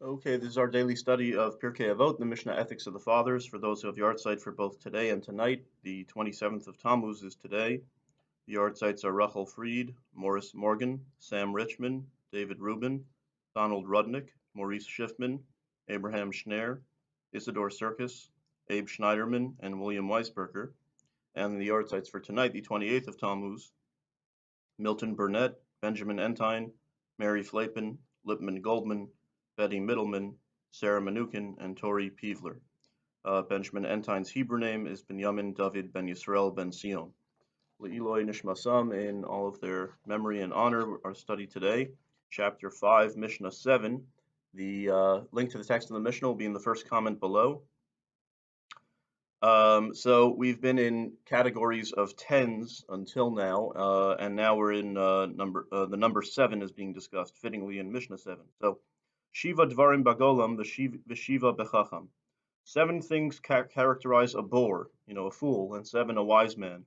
Okay, this is our daily study of Pirkei Avot, the Mishnah Ethics of the Fathers. For those who have yard site for both today and tonight, the 27th of Tammuz is today. The yard sites are Rachel Fried, Morris Morgan, Sam Richmond, David Rubin, Donald Rudnick, Maurice Schiffman, Abraham Schneer, Isidore Serkis, Abe Schneiderman, and William Weisberger. And the yard sites for tonight, the 28th of Tammuz, Milton Burnett, Benjamin Entine, Mary Flapin, Lipman Goldman, Betty Middleman, Sarah Manukin, and Tori Peevler. Benjamin Entine's Hebrew name is Benjamin David Ben Yisrael Ben Sion. Le'iloi Nishmasam, in all of their memory and honor, our study today, chapter 5, Mishnah 7. The link to the text of the Mishnah will be in the first comment below. So we've been in categories of tens until now, and now we're in the number 7 is being discussed fittingly in Mishnah 7. So Shiva Dvarim Bagolam V'Shiva Bechacham. 7 things characterize a bore, a fool, and 7 a wise man.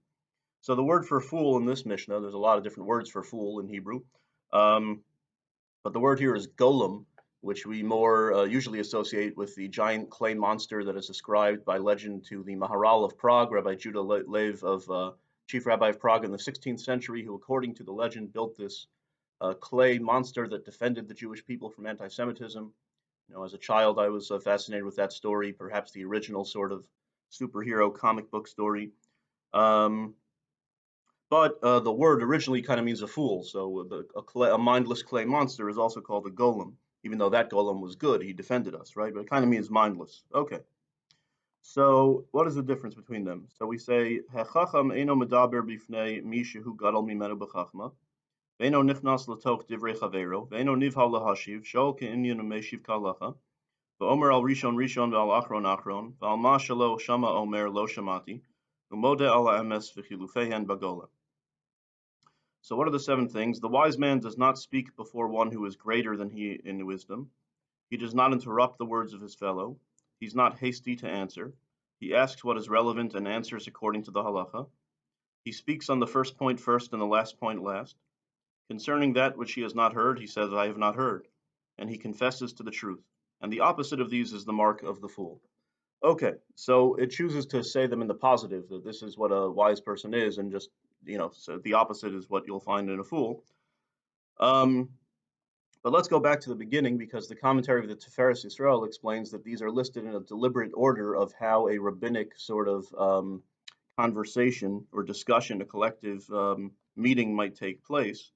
So the word for fool in this Mishnah, there's a lot of different words for fool in Hebrew, but the word here is golem, which we more usually associate with the giant clay monster that is ascribed by legend to the Maharal of Prague, Rabbi Judah Lev of Chief Rabbi of Prague in the 16th century, who, according to the legend, built this clay monster that defended the Jewish people from anti-Semitism. As a child, I was fascinated with that story, perhaps the original sort of superhero comic book story. But the word originally kind of means a fool. So a mindless clay monster is also called a golem, even though that golem was good. He defended us, right? But it kind of means mindless. Okay. So what is the difference between them? So we say, Hechacham eino medaber bifnei mi shehu gadol mimenu b'chachma, ve'eno nichnas latoch divrei chavero, ve'eno nivhal lahashiv, shol ke'inyan umeshiv kalacha, ve'omer al rishon rishon ve'al achron achron, ve'al ma shelo shama omer lo shamati, u'mode al ha'emes v'chilufehen bagola. So what are the 7 things? The wise man does not speak before one who is greater than he in wisdom. He does not interrupt the words of his fellow. He's not hasty to answer. He asks what is relevant and answers according to the halacha. He speaks on the first point first and the last point last. Concerning that which he has not heard, he says, I have not heard. And he confesses to the truth. And the opposite of these is the mark of the fool. Okay, so it chooses to say them in the positive, that this is what a wise person is, and just, so the opposite is what you'll find in a fool. But let's go back to the beginning, because the commentary of the Tiferes Yisrael explains that these are listed in a deliberate order of how a rabbinic sort of conversation or discussion, a collective meeting might take place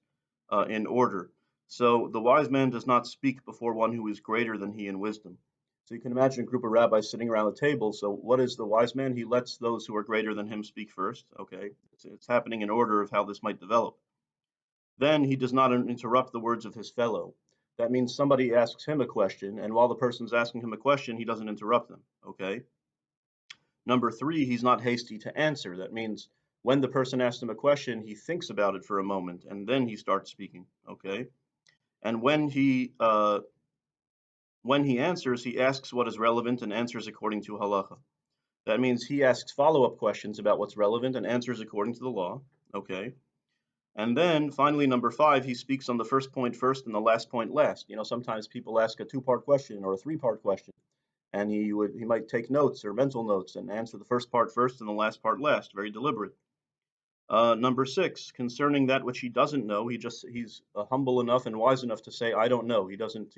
in order. So the wise man does not speak before one who is greater than he in wisdom. So you can imagine a group of rabbis sitting around the table. So what is the wise man? He lets those who are greater than him speak first. Okay, it's happening in order of how this might develop. Then he does not interrupt the words of his fellow. That means somebody asks him a question, and while the person's asking him a question, he doesn't interrupt them. Okay. Number 3, he's not hasty to answer. That means when the person asks him a question, he thinks about it for a moment, and then he starts speaking. Okay. And when he answers, he asks what is relevant and answers according to halacha. That means he asks follow-up questions about what's relevant and answers according to the law. Okay. And then finally, number 5, he speaks on the first point first and the last point last. Sometimes people ask a 2-part question or a 3-part question, and he might take notes or mental notes and answer the first part first and the last part last. Very deliberate. Number 6, concerning that which he doesn't know, he's humble enough and wise enough to say, I don't know. He doesn't,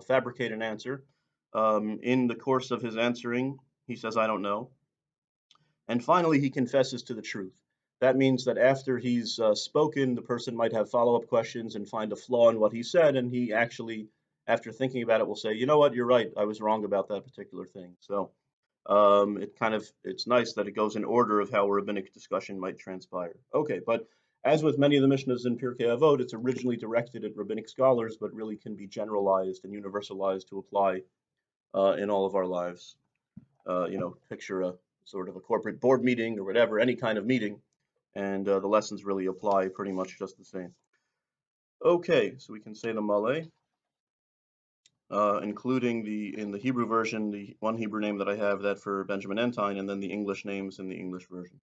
fabricate an answer. In the course of his answering, he says, I don't know. And finally, he confesses to the truth. That means that after he's spoken, the person might have follow-up questions and find a flaw in what he said, and he actually, after thinking about it, will say, you know what, you're right, I was wrong about that particular thing. So it's nice that it goes in order of how a rabbinic discussion might transpire. Okay, but as with many of the Mishnahs in Pirkei Avot, it's originally directed at rabbinic scholars, but really can be generalized and universalized to apply in all of our lives. Picture a sort of a corporate board meeting or whatever, any kind of meeting, and the lessons really apply pretty much just the same. Okay, so we can say the Malay, including in the Hebrew version, the one Hebrew name that I have, that for Benjamin Entine, and then the English names in the English version.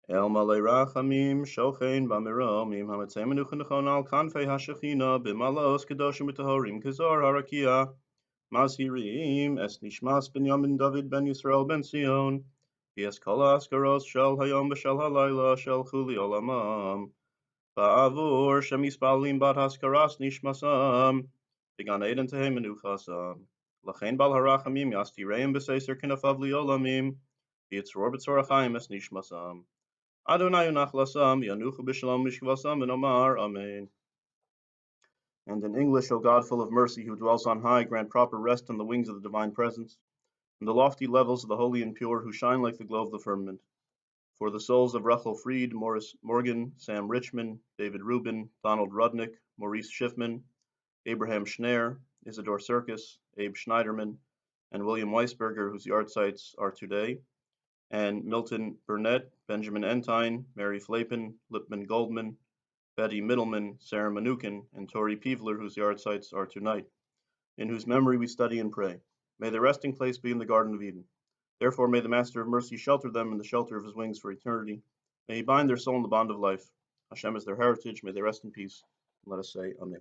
El malei rachamim shochein b'meromim hamatzei menucha nechon al kanfei hashechina b'malos kedoshim v'tahorim kazor harakia mazhirim es nishmas Binyamin David ben Yisrael ben Sion v'es kol ha'askaros shel hayom v'shel halayla shel chuli olamam ba'avur shemispalim bat haskaras nishmasam v'gan eden tehem menuchasam lachein bal harachamim yastireim b'seiser kenafav liolamim v'yitzror b'tzorachayim es nishmasam Adonai unachlasam yanuchu b'shalom mishkvasam v'nomar amen. And in English, O God, full of mercy, who dwells on high, grant proper rest on the wings of the divine presence, in the lofty levels of the holy and pure, who shine like the glow of the firmament. For the souls of Rachel Freed, Morris Morgan, Sam Richmond, David Rubin, Donald Rudnick, Maurice Schiffman, Abraham Schneer, Isidore Serkis, Abe Schneiderman, and William Weisberger, whose yard sites are today, and Milton Burnett, Benjamin Entine, Mary Flapin, Lipman Goldman, Betty Middleman, Sarah Manukin, and Tori Peevler, whose yard sites are tonight, in whose memory we study and pray. May their resting place be in the Garden of Eden. Therefore may the Master of Mercy shelter them in the shelter of his wings for eternity. May he bind their soul in the bond of life. Hashem is their heritage. May they rest in peace. Let us say Amen.